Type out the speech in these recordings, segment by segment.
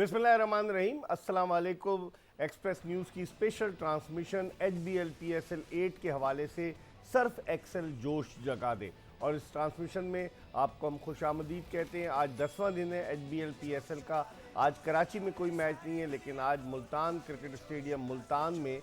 बिस्मिल्लाहिर्रहमानिर्रहीम, अस्सलाम वालेकुम। एक्सप्रेस न्यूज़ की स्पेशल ट्रांसमिशन HBL PSL 8 के हवाले से सर्फ एक्सेल जोश जगा दे, और इस ट्रांसमिशन में आपको हम खुशामदीद कहते हैं। आज 10वां दिन है HBL PSL का। आज कराची में कोई मैच नहीं है, लेकिन आज मुल्तान क्रिकेट स्टेडियम मुल्तान में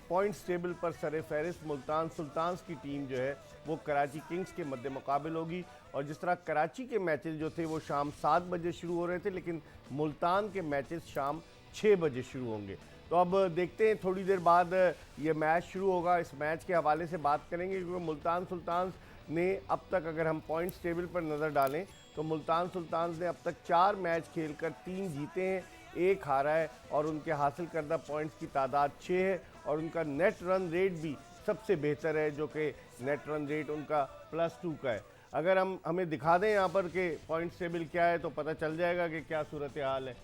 पॉइंट्स टेबल पर सर फहरिस्त मुल्तान सुल्तान्स की टीम जो है वो कराची किंग्स के मद्दे मुकाबिल होगी। और जिस तरह कराची के मैचेस जो थे वो शाम 7 बजे शुरू हो रहे थे, लेकिन मुल्तान के मैचेस शाम 6 बजे शुरू होंगे। तो अब देखते हैं, थोड़ी देर बाद ये मैच शुरू होगा। इस मैच के हवाले से बात करेंगे, क्योंकि मुल्तान सुल्तान्स ने अब तक, अगर हम पॉइंट्स टेबल पर नज़र डालें तो मुल्तान सुल्तान्स ने अब तक 4 मैच खेलकर 3 जीते हैं, 1 हारा है, और उनके हासिल करदा पॉइंट्स की तादाद 6 है। और उनका नेट रन रेट भी सबसे बेहतर है, जो कि नेट रन रेट उनका +2 का है। अगर हमें दिखा दें यहाँ पर कि पॉइंट्स टेबल क्या है, तो पता चल जाएगा कि क्या सूरत हाल है।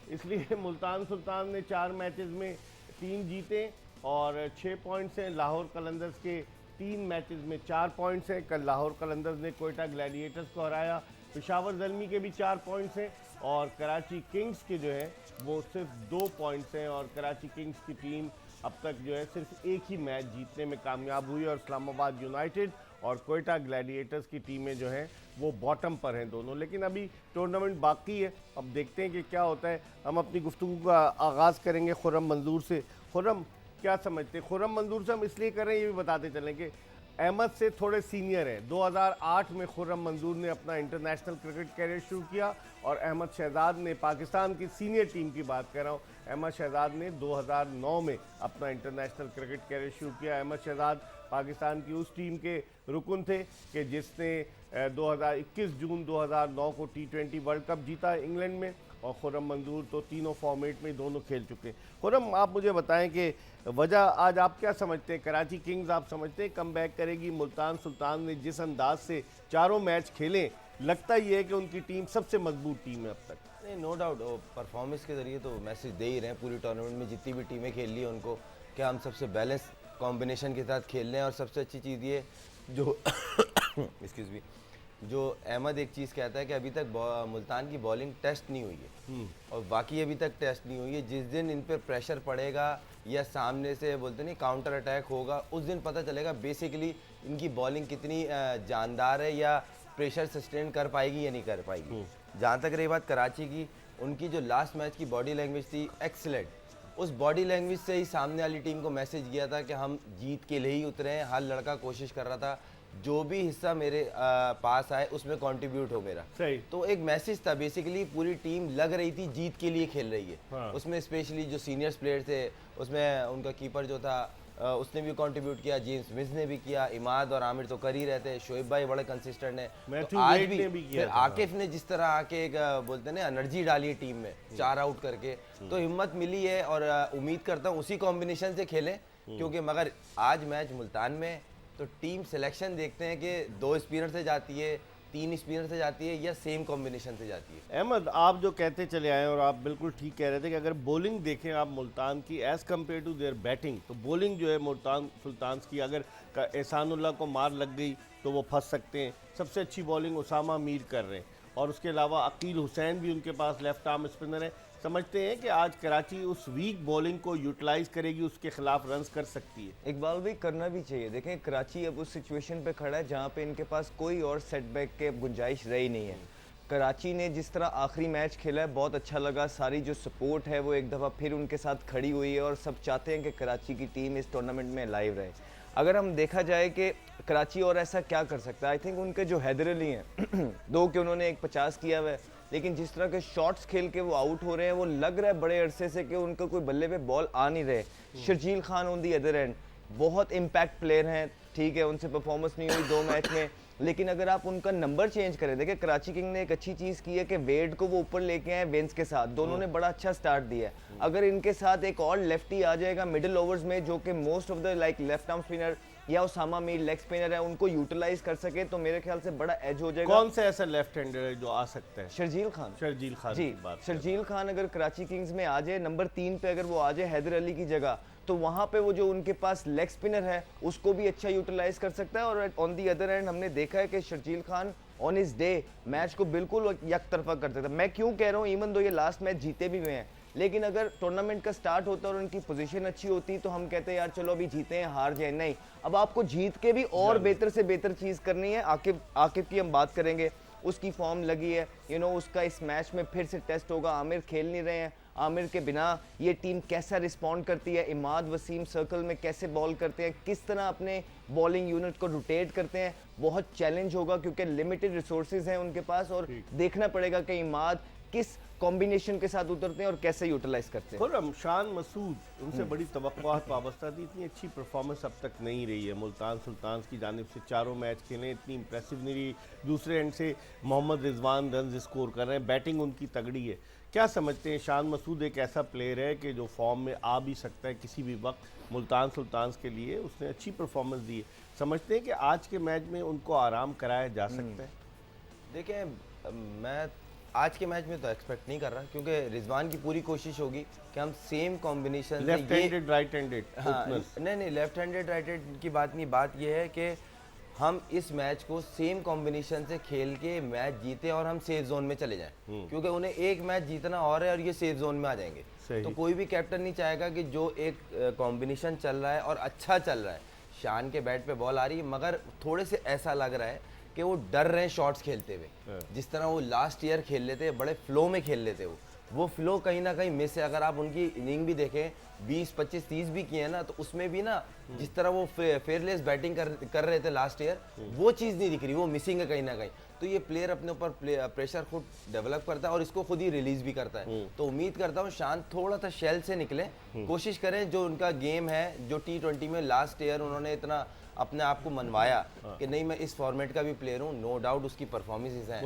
इसलिए मुल्तान सुल्तान ने 4 मैचेस में 3 जीते और 6 पॉइंट्स हैं। लाहौर कलंदर्स के 3 मैचेस में 4 पॉइंट्स हैं। कल लाहौर कलंदर्स ने कोयटा ग्लैडिएटर्स को हराया। पेशावर ज़ल्मी के भी 4 पॉइंट्स हैं, और कराची किंग्स के जो है वो सिर्फ 2 पॉइंट्स हैं। और कराची किंग्स की टीम अब तक जो है सिर्फ एक ही मैच जीतने में कामयाब हुई, और इस्लामाबाद यूनाइटेड और कोयटा ग्लैडिएटर्स की टीमें जो हैं वो बॉटम पर हैं दोनों। लेकिन अभी टूर्नामेंट बाकी है, अब देखते हैं कि क्या होता है। हम अपनी गुफ्तगू का आगाज़ करेंगे खुर्रम मंजूर से। खुर्रम, क्या समझते हैं? खुर्रम मंजूर से हम इसलिए कर रहे हैं, ये भी बताते चलें कि अहमद से थोड़े सीनियर हैं। 2008 में खुर्रम मंजूर ने अपना इंटरनेशनल क्रिकेट कैरियर शुरू किया, और अहमद शहजाद ने, पाकिस्तान की सीनियर टीम की बात कर रहा हूँ, अहमद शहजाद ने 2009 में अपना इंटरनेशनल क्रिकेट कैरियर शुरू किया। अहमद शहजाद पाकिस्तान की उस टीम के रुकन थे कि जिसने 21 जून 2009 को T20 वर्ल्ड कप जीता इंग्लैंड में, और खुर्रम मंजूर तो तीनों फॉर्मेट में दोनों खेल चुके हैं। खुर्रम, आप मुझे बताएं कि वजह आज आप क्या समझते हैं? कराची किंग्स आप समझते हैं कम बैक करेगी? मुल्तान सुल्तान ने जिस अंदाज से चारों मैच खेले, लगता ही है कि उनकी टीम सबसे मजबूत टीम है अब तक। नहीं, नो डाउट, परफॉर्मेंस के ज़रिए तो मैसेज दे ही रहे हैं पूरी टूर्नामेंट में जितनी भी टीमें खेल ली हैं उनको, कि हम सबसे बैलेंस कॉम्बिनेशन के साथ खेल रहे हैं। और सबसे अच्छी चीज़ ये जो एक्सक्यूज़ मी, जो अहमद एक चीज़ कहता है कि अभी तक मुल्तान की बॉलिंग टेस्ट नहीं हुई है, और बाकी अभी तक टेस्ट नहीं हुई है। जिस दिन इन पर प्रेशर पड़ेगा या सामने से बोलते नहीं काउंटर अटैक होगा, उस दिन पता चलेगा बेसिकली इनकी बॉलिंग कितनी जानदार है, या प्रेशर सस्टेन कर पाएगी या नहीं कर पाएगी। जहाँ तक रही बात कराची की, उनकी जो लास्ट मैच की बॉडी लैंग्वेज थी एक्सीलेंट। उस बॉडी लैंग्वेज से ही सामने वाली टीम को मैसेज गया था कि हम जीत के लिए ही उतरे हैं। हर लड़का कोशिश कर रहा था जो भी हिस्सा मेरे पास आए उसमें कंट्रीब्यूट हो मेरा। सही। तो एक मैसेज था, बेसिकली पूरी टीम लग रही थी जीत के लिए खेल रही है। हाँ। उसमें स्पेशली जो सीनियर्स प्लेयर थे, उसमें उनका कीपर जो था उसने भी कंट्रीब्यूट किया, जेम्स मिज ने भी किया, इमाद और आमिर तो कर ही रहते, शोएब भाई बड़े कंसिस्टेंट है। तो आज भी फिर आकिफ ने जिस तरह आके एक बोलते हैं ना एनर्जी डाली है टीम में 4 आउट करके, तो हिम्मत मिली है। और उम्मीद करता हूँ उसी कॉम्बिनेशन से खेलें, क्योंकि मगर आज मैच मुल्तान में तो टीम सिलेक्शन देखते हैं कि 2 स्पिनर से जाती है, 3 स्पिनर से जाती है, या सेम कॉम्बिनेशन से जाती है। अहमद, आप जो कहते चले आए, और आप बिल्कुल ठीक कह रहे थे कि अगर बॉलिंग देखें आप मुल्तान की as compared to their batting, तो बॉलिंग जो है मुल्तान सुल्तान्स की, अगर एहसानुल्लाह को मार लग गई तो वो फंस सकते हैं। सबसे अच्छी बॉलिंग उसामा मीर कर रहे हैं, और उसके अलावा अकील हुसैन भी उनके पास लेफ्ट आर्म स्पिनर है। समझते हैं कि आज कराची उस वीक बॉलिंग को यूटिलाइज करेगी, उसके खिलाफ रन्स कर सकती है। इकबाल भाई, करना भी चाहिए। देखें, कराची अब उस सिचुएशन पे खड़ा है जहाँ पे इनके पास कोई और सेटबैक के गुंजाइश रही नहीं है। कराची ने जिस तरह आखिरी मैच खेला है बहुत अच्छा लगा। सारी जो सपोर्ट है वो एक दफ़ा फिर उनके साथ खड़ी हुई है, और सब चाहते हैं कि कराची की टीम इस टूर्नामेंट में लाइव रहे। अगर हम देखा जाए कि कराची और ऐसा क्या कर सकता है, आई थिंक उनके जो हैदर अली हैं दो कि उन्होंने एक 50 किया हुआ है, लेकिन जिस तरह के शॉट्स खेल के वो आउट हो रहे हैं, वो लग रहा है बड़े अरसे से कि उनका कोई बल्ले पे बॉल आ नहीं रहे। Sharjeel Khan on the other and बहुत इम्पैक्ट प्लेयर हैं, ठीक है, उनसे परफॉर्मेंस नहीं हुई 2 मैच में, लेकिन अगर आप उनका नंबर चेंज करें, देखिए कराची किंग ने एक अच्छी चीज़ की है कि वेड को वो ऊपर लेके आए वेंस के साथ, दोनों ने बड़ा अच्छा स्टार्ट दिया है। अगर इनके साथ एक और लेफ्टी आ जाएगा मिडिल ओवर्स में, जो कि most of the like left arm spinner या उसामा मीर लेग स्पिनर है, उनको यूटिलाइज कर सके, तो मेरे ख्याल से बड़ा एज हो जाएगा। कौन सा ऐसा लेफ्ट हैंडर है जो आ सकता है? शर्जील खान। शर्जील खान जी, की बात शर्जील खान अगर कराची किंग्स में आ जाए नंबर 3 पे, अगर वो आ जाए हैदर अली की जगह, तो वहाँ पे वो जो उनके पास लेग स्पिनर है उसको भी अच्छा यूटिलाइज कर सकता है। और ऑन दी अदर एंड हमने देखा है कि शर्जील खान ऑन इस डे मैच को बिल्कुल एक तरफा कर सकता है। मैं क्यों कह रहा हूँ, इवन दो ये लास्ट मैच जीते भी हुए हैं, लेकिन अगर टूर्नामेंट का स्टार्ट होता और उनकी पोजीशन अच्छी होती तो हम कहते हैं यार चलो अभी जीते हैं हार जाए, नहीं, अब आपको जीत के भी और बेहतर से बेहतर चीज़ करनी है। आकिब की हम बात करेंगे, उसकी फॉर्म लगी है, उसका इस मैच में फिर से टेस्ट होगा। आमिर खेल नहीं रहे हैं, आमिर के बिना ये टीम कैसा रिस्पॉन्ड करती है, इमाद वसीम सर्कल में कैसे बॉल करते हैं, किस तरह अपने बॉलिंग यूनिट को रोटेट करते हैं, बहुत चैलेंज होगा क्योंकि लिमिटेड रिसोर्सेज हैं उनके पास और देखना पड़ेगा कि इमाद किस कॉम्बिनेशन के साथ उतरते हैं और कैसे यूटिलाइज करते हैं। खुर्रम शान मसूद, उनसे बड़ी तवक्कुआत वाबस्ता थी, इतनी अच्छी परफॉर्मेंस अब तक नहीं रही है। मुल्तान सुल्तान्स की जानिब से चारों मैच खेले, इतनी इंप्रेसिव नहीं रही। दूसरे एंड से मोहम्मद रिजवान रन स्कोर कर रहे हैं, बैटिंग उनकी तगड़ी है। क्या समझते हैं शान मसूद एक ऐसा प्लेयर है कि जो फॉर्म में आ भी सकता है किसी भी वक्त? मुल्तान सुल्तान्स के लिए उसने अच्छी परफॉर्मेंस दी है, समझते हैं कि आज के मैच में उनको आराम कराया जा सकता है? देखिए, मैं आज के मैच में तो एक्सपेक्ट नहीं कर रहा, क्योंकि रिजवान की पूरी कोशिश होगी कि हम same combination left handed right handed, हाँ, नहीं लेफ्ट हैंडेड राइट हैंडेड की बात नहीं, बात यह है कि हम इस मैच को सेम कॉम्बिनेशन से खेल के मैच जीते और हम सेफ जोन में चले जाएं, क्योंकि उन्हें एक मैच जीतना और है और ये सेफ जोन में आ जाएंगे। तो कोई भी कैप्टन नहीं चाहेगा कि जो एक कॉम्बिनेशन चल रहा है और अच्छा चल रहा है, शान के बैट पे बॉल आ रही है, मगर थोड़े से ऐसा लग रहा है कि वो डर रहे हैं शॉट्स खेलते हुए। जिस तरह वो लास्ट ईयर खेल लेते, बड़े फ्लो में खेल लेते, वो फ्लो कहीं ना कहीं मिस है। अगर आप उनकी इनिंग भी देखें, 20, 25, 30 भी किए हैं ना, तो उसमें भी ना जिस तरह वो फेयरलेस बैटिंग कर रहे थे लास्ट ईयर, वो चीज़ नहीं दिख रही, वो मिसिंग है कहीं ना कहीं। तो ये प्लेयर अपने ऊपर प्रेशर खुद डेवलप करता है और इसको खुद ही रिलीज भी करता है। तो उम्मीद करता हूँ शान थोड़ा सा शेल से निकले, कोशिश करें जो उनका गेम है, जो T20 में लास्ट ईयर उन्होंने इतना अपने आप को मनवाया कि नहीं मैं इस फॉर्मेट का भी प्लेयर हूँ, नो डाउट उसकी परफॉर्मेंस है,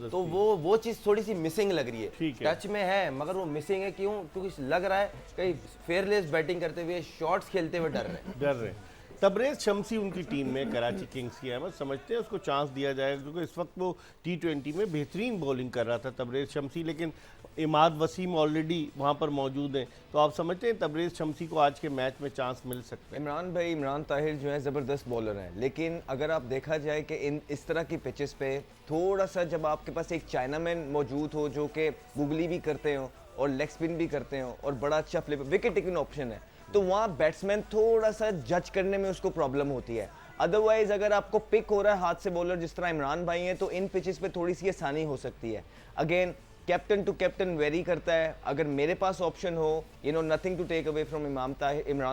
तो वो चीज़ थोड़ी सी मिसिंग लग रही है। टच में है मगर वो मिसिंग है, क्यों? क्योंकि लग रहा है कहीं फेयरलेस बैटिंग करते हुए, शॉट्स खेलते हुए डर रहे। तबरेज़ शम्सी उनकी टीम में कराची किंग्स की अहमद, समझते हैं उसको चांस दिया जाएगा? क्योंकि इस वक्त वो T20 में बेहतरीन बॉलिंग कर रहा था तबरेज़ शम्सी, लेकिन इमाद वसीम ऑलरेडी वहाँ पर मौजूद हैं। तो आप समझते हैं तबरेज़ शम्सी को आज के मैच में चांस मिल सकता है? इमरान ताहिर जो है ज़बरदस्त बॉलर हैं, लेकिन अगर आप देखा जाए कि इस तरह की पिचेस पे थोड़ा सा जब आपके पास एक चाइनामैन मौजूद हो जो कि गुगली भी करते हो और लेग स्पिन भी करते हो और बड़ा अच्छा फ्लिप विकेट टेकिंग ऑप्शन है, तो वहाँ बैट्समैन थोड़ा सा जज करने में उसको प्रॉब्लम होती है। अदरवाइज अगर आपको पिक हो रहा है हाथ से बॉलर जिस तरह इमरान भाई हैं, तो इन पिचेस पे थोड़ी सी आसानी हो सकती है। Again captain to captain vary करता है। अगर मेरे पास ऑप्शन हो, nothing to take away from Imran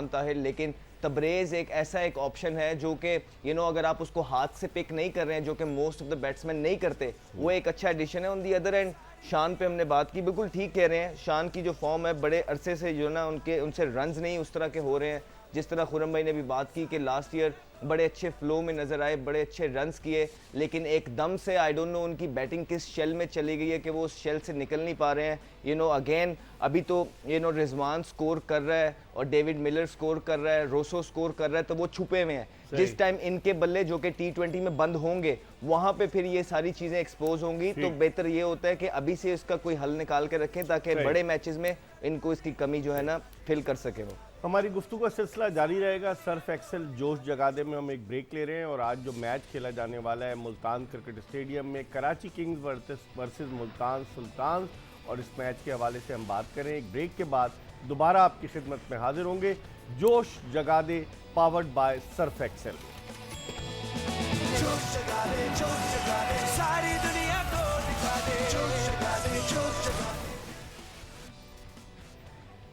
Tahir, लेकिन तबरेज़ एक ऐसा एक ऑप्शन है जो कि अगर आप उसको हाथ से पिक नहीं कर रहे हैं, जो कि मोस्ट ऑफ द बैट्समैन नहीं करते, वो एक अच्छा एडिशन है। ऑन दी अदर एंड शान पे हमने बात की, बिल्कुल ठीक कह रहे हैं, शान की जो फॉर्म है बड़े अरसे से उनसे रन्स नहीं उस तरह के हो रहे हैं। जिस तरह खुर्रम भाई ने भी बात की कि लास्ट ईयर बड़े अच्छे फ्लो में नज़र आए, बड़े अच्छे रन्स किए, लेकिन एकदम से आई डोंट नो उनकी बैटिंग किस शेल में चली गई है कि वो उस शेल से निकल नहीं पा रहे हैं। अगेन अभी तो रिजवान स्कोर कर रहा है और डेविड मिलर स्कोर कर रहा है, रोसो स्कोर कर रहा है, तो वो छुपे हुए हैं। जिस टाइम इनके बल्ले जो कि T20 में बंद होंगे, वहाँ पे फिर ये सारी चीज़ें एक्सपोज होंगी। तो बेहतर ये होता है कि अभी से इसका कोई हल निकाल के रखें ताकि बड़े मैचेस में इनको इसकी कमी जो है ना फिल कर सके। वो हमारी गुफ्तगू का सिलसिला जारी रहेगा। सर्फ एक्सेल जोश जगादे में हम एक ब्रेक ले रहे हैं और आज जो मैच खेला जाने वाला है मुल्तान क्रिकेट स्टेडियम में, कराची किंग्स वर्सेस मुल्तान सुल्तान, और इस मैच के हवाले से हम बात करें। एक ब्रेक के बाद दोबारा आपकी खिदमत में हाजिर होंगे। जोश जगादे पावर्ड बाय सर्फ एक्सेल। सारी दुनिया को दिखा दे, जोश जगा दे, जोश जगा दे।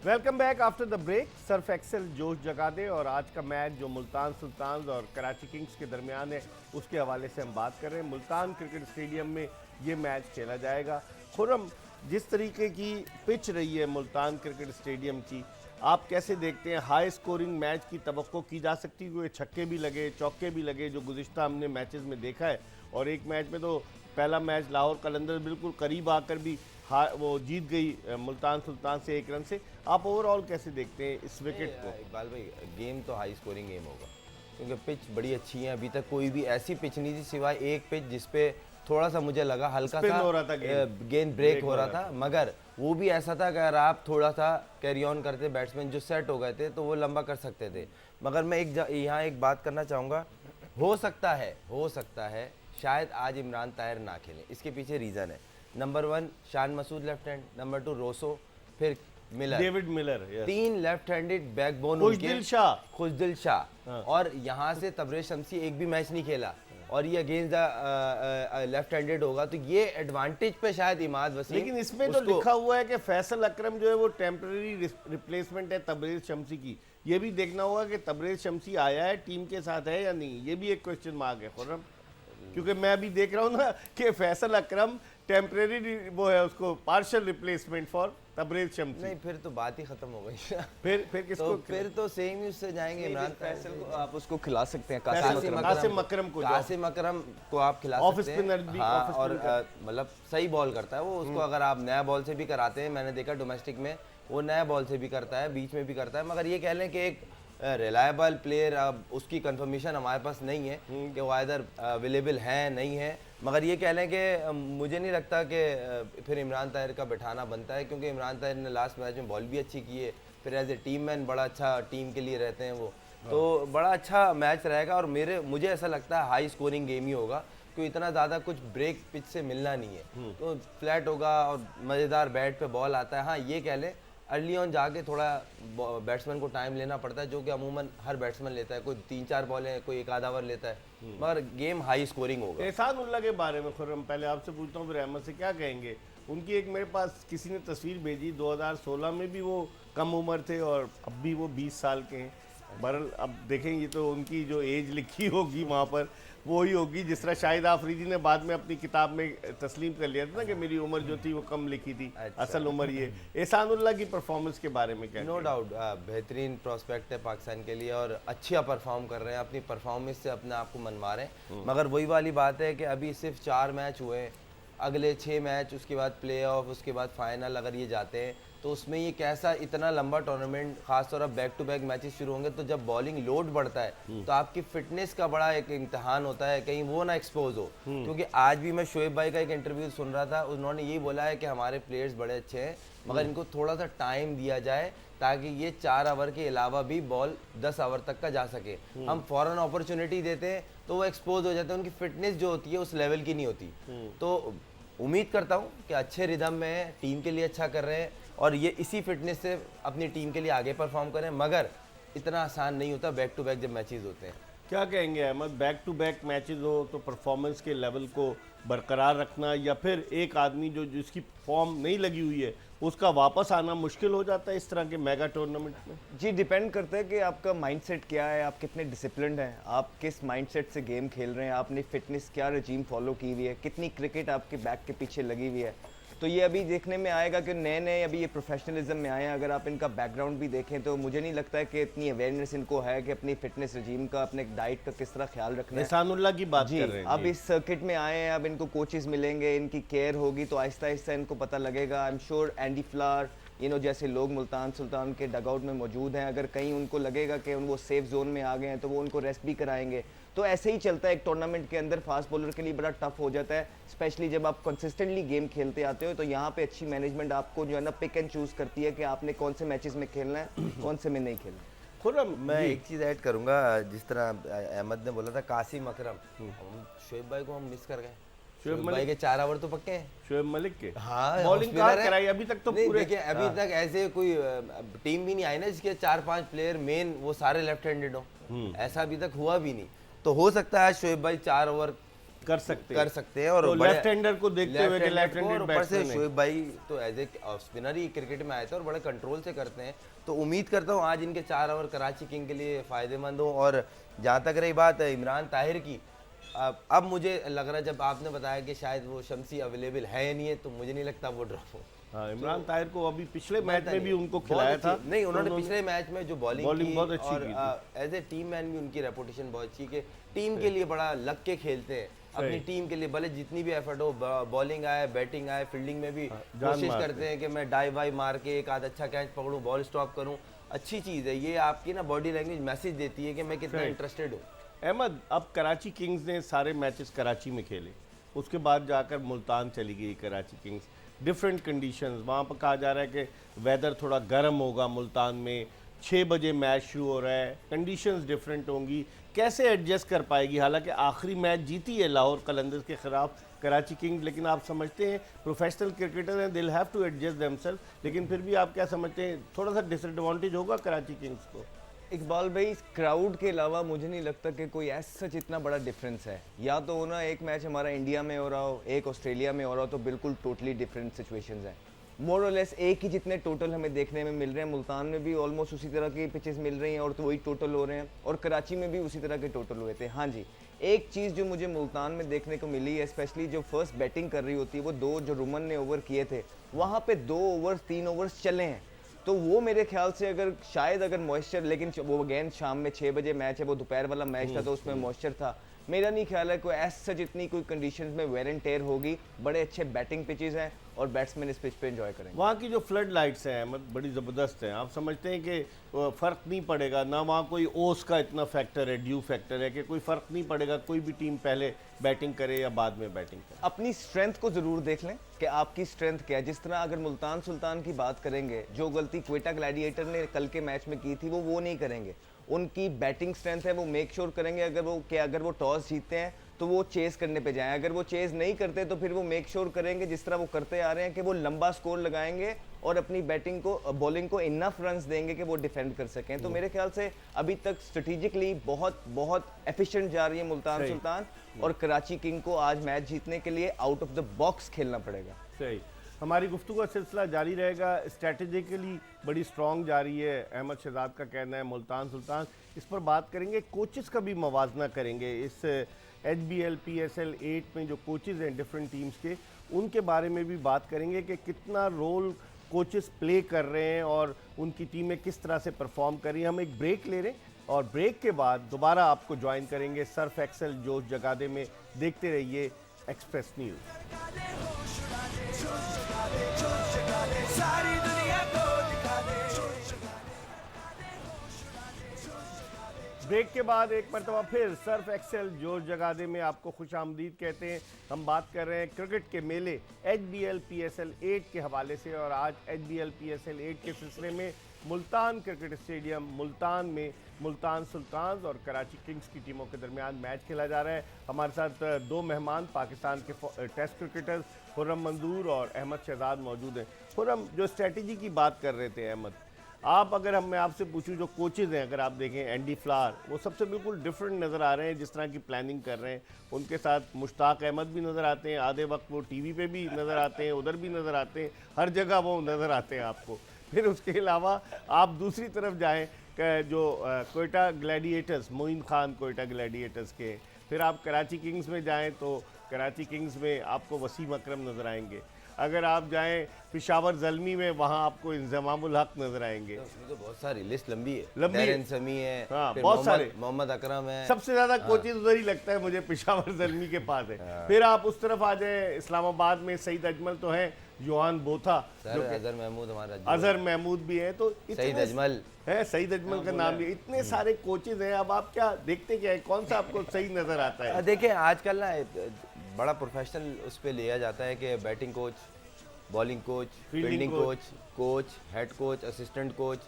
Welcome back after the break. Surf Excel जोश जगा दे और आज का मैच जो मुल्तान सुल्तान और कराची किंग्स के दरमियान है, उसके हवाले से हम बात कर रहे हैं। मुल्तान क्रिकेट स्टेडियम में ये मैच खेला जाएगा। खुर्रम, जिस तरीके की पिच रही है मुल्तान क्रिकेट स्टेडियम की, आप कैसे देखते हैं? हाई स्कोरिंग मैच की तवक्को की जा सकती है? छक्के भी लगे, चौके भी लगे, जो गुज़िश्ता हमने मैचेस में देखा है, और एक मैच में तो पहला मैच लाहौर कलंदर बिल्कुल करीब आकर भी वो जीत गई मुल्तान सुल्तान से 1 रन से। आप ओवरऑल कैसे देखते हैं इस विकेट को? इकबाल भाई, गेम तो हाई स्कोरिंग गेम होगा, क्योंकि पिच बड़ी अच्छी है। अभी तक कोई भी ऐसी पिच नहीं थी सिवाय एक पिच जिसपे थोड़ा सा मुझे लगा हल्का सा हो रहा था, गेंद ब्रेक हो रहा था, मगर वो भी ऐसा था कि अगर आप थोड़ा सा कैरी ऑन करते, बैट्समैन जो सेट हो गए थे, तो वो लंबा कर सकते थे। मगर मैं यहाँ एक बात करना चाहूँगा, हो सकता है शायद आज इमरान ताहिर ना खेलें। इसके पीछे रीज़न है, number 1 Shan Masood left hand, number 2 Rossouw, फिर Miller, David Miller, yes. 3 left handed backbone, Khushdil Shah, Khushdil Shah. और यहाँ से तबरेज शमसी एक भी मैच नहीं खेला और ये अगेंस्ट द लेफ्ट हैंडेड होगा, तो ये एडवांटेज पे शायद इमाद वसीम। लेकिन इसमें तो लिखा हुआ है कि फैसल अकरम जो है वो टेम्पररी रिप्लेसमेंट है तबरेज शमसी की। ये भी देखना होगा कि तबरेज शमसी आया है, टीम के साथ है या नहीं, ये भी एक क्वेश्चन मार्क है खुर्रम, क्योंकि मैं अभी देख रहा हूँ ना कि फैसल अकरम टेम्परेरी वो है, उसको पार्शियल रिप्लेसमेंट फॉर तबरेज शमसी। नहीं, फिर तो बात ही खत्म हो गई। फिर किसको? तो फिर तो सेम यूज से जाएंगे इमरान फैसल को आप उसको खिला सकते हैं, कासिम अकरम को, कासिम अकरम को आप खिला ऑफ सकते स्पिनर हैं। भी, हाँ, ऑफ और मतलब सही बॉल करता है वो, उसको अगर आप नया बॉल से भी कराते हैं, मैंने देखा डोमेस्टिक में वो नया बॉल से भी करता है, बीच में भी करता है। मगर ये कह लें कि एक रिलायबल प्लेयर, अब उसकी कंफर्मेशन हमारे पास नहीं है कि वो इधर अवेलेबल है नहीं है। मगर ये कह लें कि मुझे नहीं लगता कि फिर इमरान ताहिर का बैठाना बनता है, क्योंकि इमरान ताहिर ने लास्ट मैच में बॉल भी अच्छी की है, फिर एज ए टीम मैन बड़ा अच्छा टीम के लिए रहते हैं वो, तो बड़ा अच्छा मैच रहेगा। और मुझे ऐसा लगता है हाई स्कोरिंग गेम ही होगा, क्योंकि इतना ज़्यादा कुछ ब्रेक पिच से मिलना नहीं है, तो फ्लैट होगा और मज़ेदार बैट पे बॉल आता है। हाँ, ये कह लें अर्ली ऑन जाके थोड़ा बैट्समैन को टाइम लेना पड़ता है, जो कि अमूमन हर बैट्समैन लेता है, कोई 3-4 बॉलें, कोई 1 आधा ओवर लेता है, मगर गेम हाई स्कोरिंग होगा। एहसान उल्लाह के बारे में खुर्रम पहले आपसे पूछता हूँ, फिर अहमद से क्या कहेंगे? उनकी एक मेरे पास किसी ने तस्वीर भेजी, 2016 में भी वो कम उम्र थे और अब भी वो 20 साल के हैं। बहरहाल अब देखेंगे तो उनकी जो एज लिखी होगी वहाँ पर वो ही होगी, जिस तरह शाहिद आफरीदी ने बाद में अपनी किताब में तस्लीम कर लिया था ना कि मेरी उम्र जो थी वो कम लिखी थी, असल उम्र ये। एहसानुल्लाह की परफॉर्मेंस के बारे में क्या? नो डाउट बेहतरीन प्रोस्पेक्ट है पाकिस्तान के लिए और अच्छा परफॉर्म कर रहे हैं, अपनी परफॉर्मेंस से अपने आप को मनवा रहे हैं। मगर वही वाली बात है कि अभी सिर्फ 4 मैच हुए हैं, अगले 6 मैच, उसके बाद प्ले ऑफ, उसके बाद फाइनल अगर ये जाते हैं तो उसमें ये कैसा इतना लंबा टूर्नामेंट, खासतौर पर बैक टू बैक मैचेस शुरू होंगे, तो जब बॉलिंग लोड बढ़ता है तो आपकी फिटनेस का बड़ा एक इम्तहान होता है, कहीं वो ना एक्सपोज हो। क्योंकि आज भी मैं शोएब भाई का एक इंटरव्यू सुन रहा था, उन्होंने यही बोला है कि हमारे प्लेयर्स बड़े अच्छे हैं, मगर इनको थोड़ा सा टाइम दिया जाए ताकि ये 4 ओवर के अलावा भी बॉल 10 ओवर तक का जा सके। हम फौरन अपॉर्चुनिटी देते हैं तो वो एक्सपोज हो जाते हैं, उनकी फिटनेस जो होती है उस लेवल की नहीं होती। तो उम्मीद करता हूँ कि अच्छे रिदम में है, टीम के लिए अच्छा कर रहे हैं और ये इसी फिटनेस से अपनी टीम के लिए आगे परफॉर्म करें। मगर इतना आसान नहीं होता बैक टू बैक जब मैचेस होते हैं। क्या कहेंगे Ahmed, back to back matches हो तो परफॉर्मेंस के लेवल को बरकरार रखना, या फिर एक आदमी जो जिसकी फॉर्म नहीं लगी हुई है उसका वापस आना मुश्किल हो जाता है इस तरह के मेगा टूर्नामेंट में? जी, डिपेंड करता है कि आपका माइंडसेट क्या है, आप कितने डिसिप्लिन्ड हैं, आप किस माइंडसेट से गेम खेल रहे हैं, आपने फिटनेस क्या रजीम फॉलो की हुई है, कितनी क्रिकेट आपके बैक के पीछे लगी हुई है। तो ये अभी देखने में आएगा कि नए नए अभी ये प्रोफेशनलिज्म में आए हैं। अगर आप इनका बैकग्राउंड भी देखें तो मुझे नहीं लगता है कि इतनी अवेयरनेस इनको है कि अपनी फिटनेस रजीम का, अपने डाइट का किस तरह ख्याल रखना है। एहसानुल्लाह की बात जी, कर रहे हैं। अब इस सर्किट में आए हैं, अब इनको कोचेस मिलेंगे, इनकी केयर होगी, तो आहिस्ता आहिस्ता इनको पता लगेगा। I am sure Andy flower जैसे लोग मुल्तान सुल्तान के डगआउट में मौजूद हैं, अगर कहीं उनको लगेगा कि वो सेफ जोन में आ गए हैं तो वो उनको रेस्ट भी कराएंगे। तो ऐसे ही चलता है एक टूर्नामेंट के अंदर। फास्ट बॉलर के लिए बड़ा टफ हो जाता है, स्पेशली जब आप कंसिस्टेंटली गेम खेलते आते हो। तो यहाँ पे अच्छी मैनेजमेंट आपको जो है ना पिक एंड चूज करती है कि आपने कौन से मैचेस में खेलना है, कौन से में नहीं खेलना। खुर्रम, मैं एक चीज़ ऐड करूंगा, जिस तरह अहमद ने बोला था कासिम अकरम, शोएब भाई को हम मिस कर गए। शोएब भाई के 4 ओवर तो पक्के हैं, शोएब मलिक के। हाँ, बॉलिंग कहाँ कराई अभी तक तो पूरे? देखिए अभी तक ऐसे कोई टीम भी नहीं आई ना जिसके 4-5 प्लेयर मेन वो सारे लेफ्ट हैंडेड हो, ऐसा अभी तक हुआ भी नहीं। तो हो सकता है शोएब भाई 4 ओवर कर सकते हैं और तो लेफ्ट हैंडर को देखते हुए कि लेफ्ट हैंडेड ऊपर से बैट्समैन शोएब भाई तो एज ए स्पिनर ही क्रिकेट में आए थे और बड़े कंट्रोल से करते हैं। तो उम्मीद करता हूँ आज इनके 4 ओवर कराची किंग के लिए फ़ायदेमंद हो। और जहाँ तक रही बात इमरान ताहिर की, अब मुझे लग रहा है जब आपने बताया कि शायद वो शमसी अवेलेबल है या नहीं है, तो मुझे नहीं लगता वो ड्रॉप हो। हाँ, इमरान ताहिर को अभी पिछले मैच में भी उनको खिलाया था। नहीं, उन्होंने पिछले मैच में जो बॉलिंग की बहुत अच्छी और एज ए टीम मैन भी उनकी रेपुटेशन बहुत अच्छी कि टीम के लिए बड़ा लग के खेलते हैं, अपनी टीम के लिए भले जितनी भी एफर्ट हो, बॉलिंग आए, बैटिंग आए, फील्डिंग में भी कोशिश करते हैं कि मैं डाइव वाइव मार के एक आध अच्छा कैच पकड़ूं, बॉल स्टॉप करूं। अच्छी चीज़ है ये, आपकी ना बॉडी लैंग्वेज मैसेज देती है कि मैं कितना इंटरेस्टेड हूँ। अहमद, अब कराची किंग्स ने सारे मैचेस कराची में खेले, उसके बाद जाकर मुल्तान चली गई कराची किंग्स। डिफरेंट कंडीशंस, वहाँ पर कहा जा रहा है कि वेदर थोड़ा गर्म होगा मुल्तान में, 6 बजे मैच शुरू हो रहा है, कंडीशंस डिफरेंट होंगी, कैसे एडजस्ट कर पाएगी? हालांकि आखिरी मैच जीती है लाहौर कलंदर्स के खिलाफ कराची किंग्स, लेकिन आप समझते हैं प्रोफेशनल क्रिकेटर हैं, दिल हैव टू एडजस्ट देमसेल्फ, लेकिन फिर भी आप क्या समझते हैं थोड़ा सा डिसएडवांटेज होगा कराची किंग्स को? इकबाल भाई, क्राउड के अलावा मुझे नहीं लगता कि कोई ऐसा सच इतना बड़ा डिफरेंस है। या तो हो ना, एक मैच हमारा इंडिया में हो रहा हो, एक ऑस्ट्रेलिया में हो रहा हो, तो बिल्कुल टोटली डिफरेंट सिचुएशंस हैं। मोर और लेस एक ही जितने टोटल हमें देखने में मिल रहे हैं, मुल्तान में भी ऑलमोस्ट उसी तरह की पिचेस मिल रही हैं और तो वही टोटल हो रहे हैं, और कराची में भी उसी तरह के टोटल हुए थे। हाँ जी, एक चीज़ जो मुझे मुल्तान में देखने को मिली है, स्पेशली जो फर्स्ट बैटिंग कर रही होती है, वो 2 जो रुमन ने ओवर किए थे, वहाँ पे 2 ओवर्स 3 ओवर्स चले हैं, तो वो मेरे ख्याल से अगर शायद अगर मॉइस्चर, लेकिन वो अगेन शाम में 6 बजे मैच है, वो दोपहर वाला मैच था, तो उसमें मॉइस्चर था। मेरा नहीं ख्याल है कोई ऐसा जितनी कोई कंडीशंस में वेर एंड टेयर होगी। बड़े अच्छे बैटिंग पिचेस हैं और बैट्समैन इस पिच पे एंजॉय करेंगे। वहाँ की जो फ्लड लाइट्स हैं अहमद, बड़ी ज़बरदस्त हैं। आप समझते हैं कि फ़र्क नहीं पड़ेगा ना, वहाँ कोई ओस का इतना फैक्टर है, ड्यू फैक्टर है कि कोई फ़र्क नहीं पड़ेगा कोई भी टीम पहले बैटिंग करे या बाद में बैटिंग करे? अपनी स्ट्रेंथ को ज़रूर देख लें कि आपकी स्ट्रेंथ क्या है। जिस तरह अगर मुल्तान सुल्तान की बात करेंगे, जो गलती क्वेटा ग्लैडिएटर ने कल के मैच में की थी वो नहीं करेंगे। उनकी बैटिंग स्ट्रेंथ है, वो मेक श्योर करेंगे अगर वो टॉस जीतते हैं तो वो चेस करने पे जाएं। अगर वो चेस नहीं करते तो फिर वो मेक श्योर करेंगे, जिस तरह वो करते आ रहे हैं, कि वो लंबा स्कोर लगाएंगे और अपनी बैटिंग को, बॉलिंग को इनफ रन्स देंगे कि वो डिफेंड कर सकें। तो मेरे ख्याल से अभी तक स्ट्रेटेजिकली बहुत बहुत एफिशिएंट जा रही है मुल्तान सुल्तान, और कराची किंग को आज मैच जीतने के लिए आउट ऑफ द बॉक्स खेलना पड़ेगा। सही। हमारी गुफ्तगू का सिलसिला जारी रहेगा। स्ट्रैटेजिकली बड़ी स्ट्रॉन्ग जा रही है, अहमद शहजाद का कहना है, मुल्तान सुल्तान। इस पर बात करेंगे, कोचेस का भी मवाजना करेंगे। इस HBL PSL 8 में जो कोचेस हैं डिफरेंट टीम्स के, उनके बारे में भी बात करेंगे कि कितना रोल कोचेस प्ले कर रहे हैं और उनकी टीमें किस तरह से परफॉर्म कर रही हैं। हम एक ब्रेक ले रहे हैं और ब्रेक के बाद दोबारा आपको ज्वाइन करेंगे सर्फ एक्सेल जोश जगादे में। देखते रहिए एक्सप्रेस न्यूज़। सारी दुनिया को दिखा दे। ब्रेक के बाद एक मरतबा फिर सर्फ एक्सेल जोश जगादे में आपको खुश आमदीद कहते हैं। हम बात कर रहे हैं क्रिकेट के मेले HBL PSL 8 के हवाले से, और आज HBL PSL 8 के सिलसिले में मुल्तान क्रिकेट स्टेडियम मुल्तान में मुल्तान सुल्तान्स और कराची किंग्स की टीमों के दरमियान मैच खेला जा रहा है। हमारे साथ 2 मेहमान पाकिस्तान के टेस्ट क्रिकेटर्स खुर्रम मंजूर और अहमद शहजाद मौजूद हैं। खुर्रम, जो स्ट्रेटजी की बात कर रहे थे अहमद, आप अगर मैं आपसे पूछूं, जो कोचेज़ हैं अगर आप देखें, एंडी फ्लावर, वो सबसे बिल्कुल डिफरेंट नज़र आ रहे हैं जिस तरह की प्लानिंग कर रहे हैं। उनके साथ मुश्ताक अहमद भी नज़र आते हैं, आधे वक्त वो टीवी पे भी नज़र आते हैं, उधर भी नज़र आते हैं, हर जगह वो नज़र आते हैं आपको। फिर उसके अलावा आप दूसरी तरफ जाएँ, जो कोयटा ग्लैडिएटर्स, मोइन खान कोयटा ग्लैडिएटर्स के, फिर आप कराची किंग्स में जाएँ तो कराची किंग्स में आपको वसीम अकरम नज़र आएंगे। अगर आप जाएं पेशावर ज़ल्मी में, वहाँ आपको इंज़मामुल हक नजर आएंगे। उसमें तो बहुत सारी लिस्ट लंबी है, लंबी है। डैरेन समी है, हाँ, फिर बहुत सारे। मोहम्मद अकरम है। सबसे ज़्यादा कोचेज उधर ही लगता है मुझे, पेशावर ज़ल्मी के पास है। फिर आप उस तरफ आ जाए, इस्लामाबाद में सईद अजमल तो हैं, योहान बोथा, जो कि अजहर महमूद हमारा, अजहर महमूद भी है, तो सईद अजमल है, सईद अजमल का नाम भी। इतने सारे कोचेज हैं, अब आप क्या देखते क्या है, कौन सा आपको सही नजर आता है? देखिए आजकल ना बड़ा प्रोफेशनल उस पर लिया जाता है कि batting coach, bowling coach, fielding coach, head coach, assistant coach,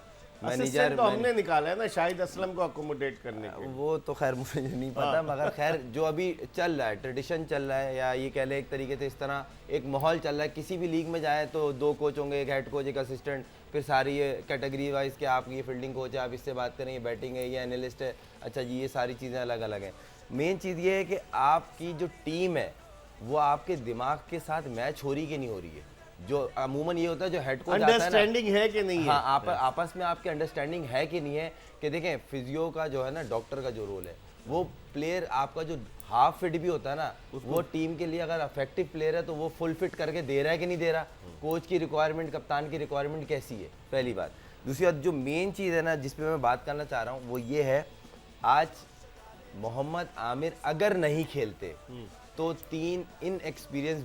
manager. तो हमने निकाला है ना शाहिद असलम को अकोमोडेट करने के। वो तो खैर मुझे नहीं पता, मगर खैर जो अभी चल रहा है, ट्रेडिशन चल रहा है, या ये कह लें एक तरीके से इस तरह एक माहौल चल रहा है। किसी भी लीग में जाए तो 2 कोच होंगे, एक हेड कोच, एक असिस्टेंट, फिर सारी ये कैटेगरी वाइज के आप ये फील्डिंग कोच है, आप इससे बात करें, ये बैटिंग है, ये एनालिस्ट है, अच्छा जी, ये सारी चीज़ें अलग अलग हैं। मेन चीज़ ये है कि आपकी जो टीम है वो आपके दिमाग के साथ मैच हो रही कि नहीं हो रही है। जो अमूमन ये होता है, जो हेड कोच आता है ना, अंडरस्टैंडिंग है कि नहीं है, हाँ, आपस में आपकी अंडरस्टैंडिंग है कि नहीं है। कि देखें फिजियो का जो है ना, डॉक्टर का जो रोल है, वो प्लेयर आपका जो हाफ फिट भी होता है ना, वो टीम के लिए अगर अफेक्टिव प्लेयर है तो वो फुल फिट करके दे रहा है कि नहीं दे रहा। कोच की रिक्वायरमेंट, कप्तान की रिक्वायरमेंट कैसी है, पहली बात। दूसरी बात, जो मेन चीज़ है ना जिस पे मैं बात करना चाह रहा हूँ, वो ये है, आज मोहम्मद आमिर अगर नहीं खेलते तो 3 इनएक्सपीरियंस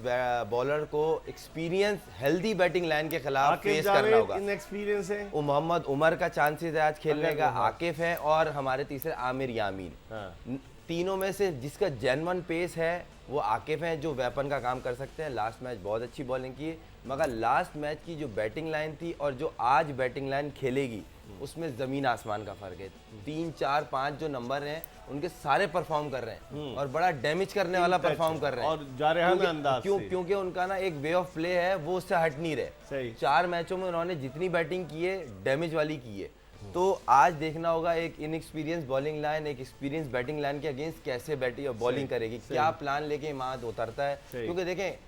बॉलर को एक्सपीरियंस हेल्दी बैटिंग लाइन के खिलाफ फेस करना होगा। इनएक्सपीरियंस है, वो मोहम्मद उमर का चांसेस है आज खेलने का, आकिफ है, और हमारे तीसरे आमिर यामीन। तीनों में से जिसका जेन्युइन पेस है वो आकिफ हैं, जो वेपन का काम कर सकते हैं। लास्ट मैच बहुत अच्छी बॉलिंग की, मगर लास्ट मैच की जो बैटिंग लाइन थी और जो आज बैटिंग लाइन खेलेगी, उसमें ज़मीन आसमान का फ़र्क है। 3, 4, 5 जो नंबर हैं उनके सारे परफॉर्म कर रहे हैं और बड़ा डैमेज करने वाला परफॉर्म कर रहे हैं और जारहाना अंदाज से। क्योंकि उनका ना एक वे ऑफ प्ले है, वो उससे हट नहीं रहे। सही। 4 मैचों में उन्होंने जितनी बैटिंग की है डैमेज वाली की है। तो आज देखना होगा एक इनएक्सपीरियंस बॉलिंग लाइन एक एक्सपीरियंस बैटिंग लाइन के अगेंस्ट कैसे बैटिंग और बॉलिंग करेगी, क्या प्लान लेके इमाद उतरता है। क्योंकि देखें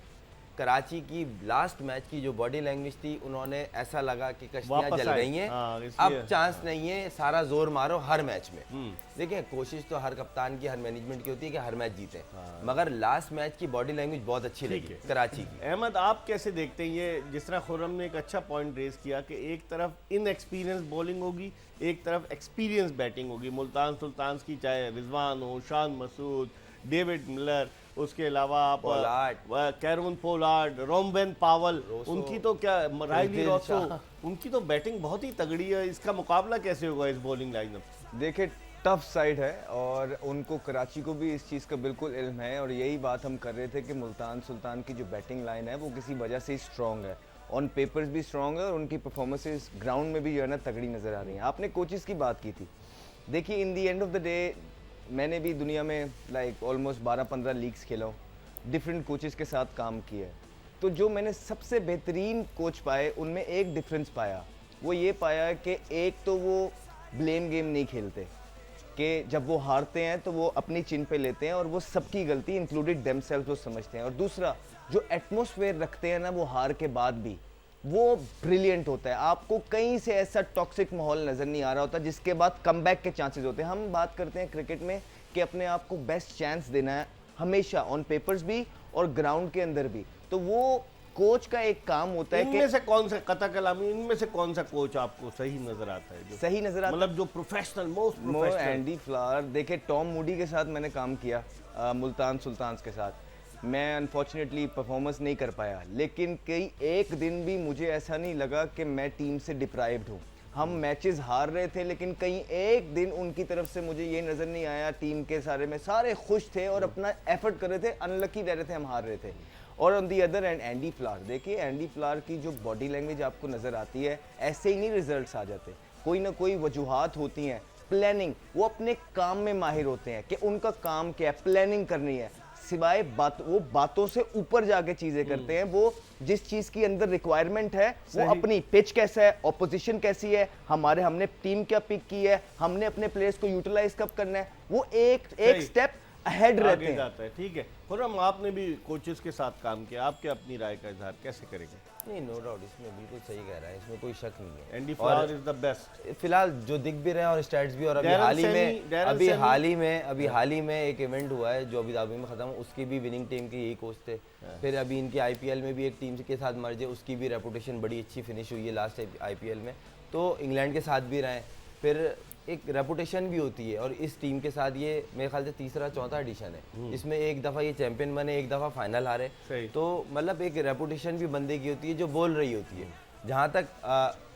कराची की लास्ट मैच की जो बॉडी लैंग्वेज थी, उन्होंने ऐसा लगा कि कश्तियां वापस जल आए। गई हैं, हाँ, इसलिए। अब चांस नहीं है, सारा जोर मारो हर मैच में। देखिए कोशिश तो हर कप्तान की, हर मैनेजमेंट की होती है कि हर मैच जीते, मगर लास्ट मैच की बॉडी लैंग्वेज बहुत अच्छी लगी कराची की। अहमद, आप कैसे देखते हैं ये, जिस तरह खुर्रम ने एक अच्छा पॉइंट रेज किया कि एक तरफ इनएक्सपीरियंस बॉलिंग होगी, एक तरफ एक्सपीरियंस बैटिंग होगी। मुल्तान सुल्तान की चाहे रिजवान हो, शान मसूद, डेविड मिलर, उसके अलावा आप कैरोन पोलार्ड, रोमबेन पावल, उनकी तो क्या राइली रॉसो, उनकी तो बैटिंग बहुत ही तगड़ी है। इसका मुकाबला कैसे होगा इस बॉलिंग लाइनअप से? देखिए टफ साइड है और उनको कराची को भी इस चीज़ का बिल्कुल इल्म है और यही बात हम कर रहे थे कि मुल्तान सुल्तान की जो बैटिंग लाइन है वो किसी वजह से स्ट्रॉन्ग है, ऑन पेपर्स भी स्ट्रॉन्ग है और उनकी परफॉर्मेंसेस ग्राउंड में भी जो है ना तगड़ी नज़र आ रही हैं। आपने कोचेस की बात की थी, देखिए इन दी एंड ऑफ द डे मैंने भी दुनिया में लाइक ऑलमोस्ट 12-15 लीग्स खेला हूँ, डिफरेंट कोचेस के साथ काम किया है। तो जो मैंने सबसे बेहतरीन कोच पाए उनमें एक डिफरेंस पाया, वो ये पाया कि एक तो वो ब्लेम गेम नहीं खेलते कि जब वो हारते हैं तो वो अपनी चिन पे लेते हैं और वो सबकी गलती इंक्लूडेड देमसेल्व्स वो समझते हैं। और दूसरा जो एटमॉस्फेयर रखते हैं ना वो हार के बाद भी, वो ब्रिलियंट होता है। आपको कहीं से ऐसा टॉक्सिक माहौल नज़र नहीं आ रहा होता जिसके बाद कमबैक के चांसेस होते हैं। हम बात करते हैं क्रिकेट में कि अपने आप को बेस्ट चांस देना है हमेशा, ऑन पेपर्स भी और ग्राउंड के अंदर भी। तो वो कोच का एक काम होता है इनमें से कौन सा कता कलामी, इनमें से कौन सा कोच आपको सही नजर आता है? जो सही नजर आता मतलब जो प्रोफेशनल, मोस्ट है प्रोफेशनल। एंडी फ्लावर, देखे टॉम मूडी के साथ मैंने काम किया, मुल्तान सुल्तान के साथ। मैं अनफॉर्चुनेटली परफॉर्मेंस नहीं कर पाया, लेकिन कई एक दिन भी मुझे ऐसा नहीं लगा कि मैं टीम से डिप्राइव्ड हूँ। हम मैचेस हार रहे थे लेकिन कहीं एक दिन उनकी तरफ से मुझे ये नज़र नहीं आया, टीम के सारे में सारे खुश थे और अपना एफर्ट कर रहे थे, अनलकी रह रहे थे हम हार रहे थे। और on the other and Andy flower, देखिए एंडी फ्लावर की जो बॉडी लैंग्वेज आपको नज़र आती है, ऐसे ही नहीं रिजल्ट्स आ जाते, कोई ना कोई वजूहात होती हैं। प्लानिंग, वो अपने काम में माहिर होते हैं कि उनका काम क्या है, प्लानिंग करनी है, सिवाय वो बातों से ऊपर जाके चीजें करते हैं। वो जिस चीज की अंदर रिक्वायरमेंट है, वो अपनी पिच कैसा है, ऑपोजिशन कैसी है, हमने टीम क्या पिक की है, हमने अपने प्लेयर्स को यूटिलाइज कब करना है, वो एक स्टेप अहेड रहते हैं। जाता है। ठीक है खुर्रम, आपने भी कोचेस के साथ काम किया, आप क्या अपनी राय का इजहार कैसे करेंगे? नहीं, नो डाउट, इसमें बिल्कुल सही कह रहा है, इसमें कोई शक नहीं है। Andy flower is the best फिलहाल जो दिख भी रहे हैं और स्टैट्स भी, और अभी हाल ही में एक इवेंट हुआ है जो अभी धाबी में खत्म, उसकी भी विनिंग टीम के यही कोच थे। फिर अभी इनकी आईपीएल में भी एक टीम के साथ मर्ज है, उसकी भी रेपुटेशन बड़ी अच्छी फिनिश हुई है लास्ट आईपीएल में, तो इंग्लैंड के साथ भी रहे। फिर एक रेपुटेशन भी होती है और इस टीम के साथ ये मेरे ख्याल से तीसरा चौथा एडिशन है, इसमें एक दफ़ा ये चैंपियन बने, एक दफ़ा फाइनल हारे। तो मतलब एक रेपुटेशन भी बंदे की होती है जो बोल रही होती है। जहाँ तक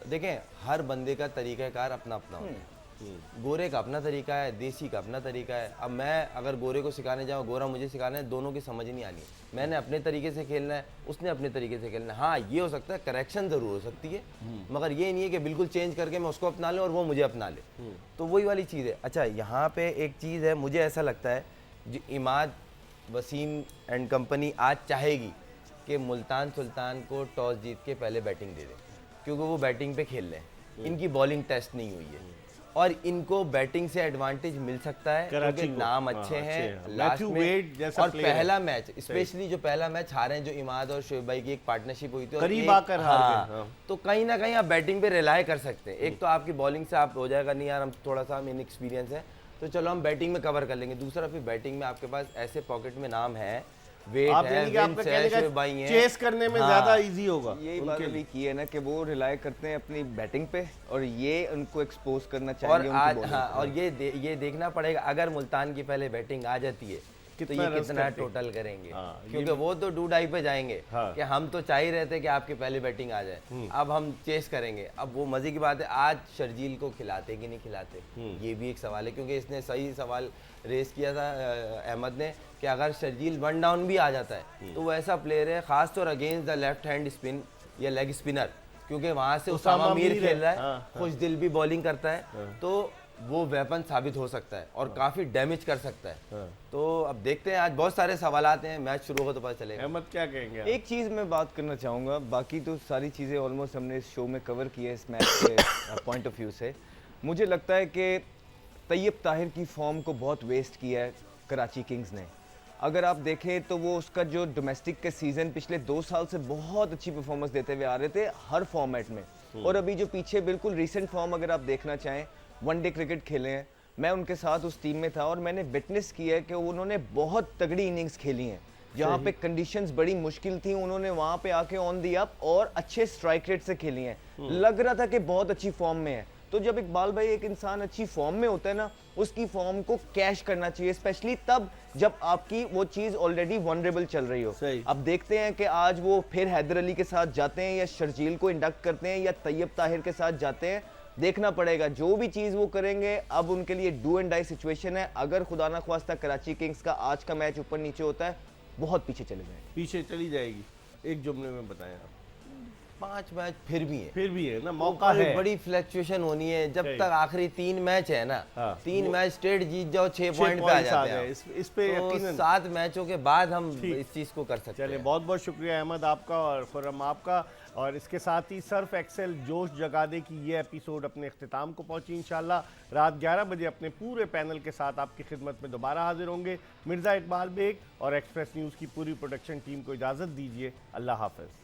देखें, हर बंदे का तरीक़ाकार अपना अपना होता है। गोरे का अपना तरीका है, देसी का अपना तरीका है। अब मैं अगर गोरे को सिखाने जाऊँ, गोरा मुझे सिखाना है, दोनों की समझ नहीं आनी। मैंने अपने तरीके से खेलना है, उसने अपने तरीके से खेलना है। हाँ, ये हो सकता है करेक्शन ज़रूर हो सकती है, मगर ये नहीं है कि बिल्कुल चेंज करके मैं उसको अपना लूँ और वो मुझे अपना ले। तो वही वाली चीज़ है। अच्छा, यहाँ पे एक चीज़ है, मुझे ऐसा लगता है जो इमाद, वसीम एंड कंपनी आज चाहेगी कि मुल्तान सुल्तान को टॉस जीत के पहले बैटिंग दे दें, क्योंकि वो बैटिंग पे खेल रहे हैं, इनकी बॉलिंग टेस्ट नहीं हुई है और इनको बैटिंग से एडवांटेज मिल सकता है क्योंकि नाम अच्छे हैं लास्ट में। और पहला मैच, स्पेशली जो पहला मैच हारे हैं, जो इमाद और शोएब भाई की एक पार्टनरशिप हुई थी, करीब आकर हार गए। तो कहीं ना कहीं आप बैटिंग पे रिलाय कर सकते हैं। एक तो आपकी बॉलिंग से आप हो जाएगा, नहीं यार हम थोड़ा सा हम इनएक्सपीरियंस है तो चलो हम बैटिंग में कवर कर लेंगे। दूसरा, फिर बैटिंग में आपके पास ऐसे पॉकेट में नाम है, वेट है, विंस है, शोएब भाई हैं, चेस करने में ज्यादा इजी होगा। यही बात अभी की है ना कि वो रिलाय करते हैं अपनी बैटिंग पे और ये उनको एक्सपोज करना चाहिए। और आज हाँ, और ये देखना पड़ेगा अगर मुल्तान की पहले बैटिंग आ जाती है तो ये कितना टोटल करेंगे, क्योंकि वो तो डू डाई पे जाएंगे कि हम तो चाह ही रहे थे कि आपकी पहले बैटिंग आ जाए, अब हम चेस करेंगे। अब वो मजे की बात है, आज शर्जील को खिलाते कि नहीं खिलाते, ये भी एक सवाल है, क्योंकि इसने सही सवाल रेस किया था अहमद ने कि अगर शर्जील 1 डाउन भी आ जाता है तो वो ऐसा प्लेयर है, खास तौर against the left hand spin या लेग स्पिनर, क्योंकि वहां से उसामा उसामा मीर मीर है। खेल रहा है, हाँ, खुश दिल भी बॉलिंग करता है, तो वो वेपन साबित हो सकता है और काफी डैमेज कर सकता है। तो अब देखते हैं, आज बहुत सारे सवालात हैं, मैच शुरू हो तो पता चलेगा। अहमद क्या कहेंगे आप? एक चीज़ मैं बात करना चाहूँगा, बाकी तो सारी चीज़ें ऑलमोस्ट हमने इस शो में कवर की है इस मैच के पॉइंट ऑफ व्यू से। मुझे लगता है कि तैयब ताहिर की फॉर्म को बहुत वेस्ट किया है कराची किंग्स ने। अगर आप देखें तो वो उसका जो डोमेस्टिक के सीज़न पिछले 2 साल से बहुत अच्छी परफॉर्मेंस देते हुए आ रहे थे हर फॉर्मेट में, और अभी जो पीछे बिल्कुल रीसेंट फॉर्म अगर आप देखना चाहें, वनडे क्रिकेट खेले हैं, मैं उनके साथ उस टीम में था और मैंने विटनेस किया है कि उन्होंने बहुत तगड़ी इनिंग्स खेली हैं। जहाँ पे कंडीशंस बड़ी मुश्किल थी, उन्होंने वहाँ पे आके ऑन दी अप और अच्छे स्ट्राइक रेट से खेली हैं। लग रहा था कि बहुत अच्छी फॉर्म में है। तो जब इकबाल भाई एक इंसान अच्छी फॉर्म में होता है ना, उसकी फॉर्म को कैश करना चाहिए, स्पेशली तब जब आपकी वो चीज़ ऑलरेडी वनरेबल चल रही हो। सही। अब देखते हैं कि आज वो फिर हैदर अली के साथ जाते हैं या शर्जील को इंडक्ट करते हैं या तैयब ताहिर के साथ जाते हैं, देखना पड़ेगा। जो भी चीज़ वो करेंगे अब उनके लिए डू एंड डाई सिचुएशन है। अगर खुदा ना ख्वास्ता कराची किंग्स का आज का मैच ऊपर नीचे होता है, बहुत पीछे चले जाएंगे। पीछे चली जाएगी, एक जुमले में बताएं आप। 5 मैच फिर भी है, फिर भी है ना, मौका ऊपर है। बड़ी फ्लक्चुएशन होनी है जब सही। तक आखिरी 3 मैच है ना, हाँ, 3 मैच स्ट्रेट जीत जाओ, 6 6 पॉइंट पे आ पॉइंट्स आ जाते गए, हैं। इस पे तो यकीनन। 7 मैचों के बाद हम ठीक। इस चीज को कर सकते चलिए, हैं। बहुत बहुत शुक्रिया अहमद आपका और खुर्रम आपका। और इसके साथ ही सर्फ एक्सेल जोश जगा दे की ये एपिसोड अपने अख्तिताम को पहुंची। इंशाल्लाह रात 11 बजे अपने पूरे पैनल के साथ आपकी खिदमत में दोबारा हाजिर होंगे। मिर्ज़ा इकबाल बेग और एक्सप्रेस न्यूज़ की पूरी प्रोडक्शन टीम को इजाज़त दीजिए। अल्लाह हाफ़िज़।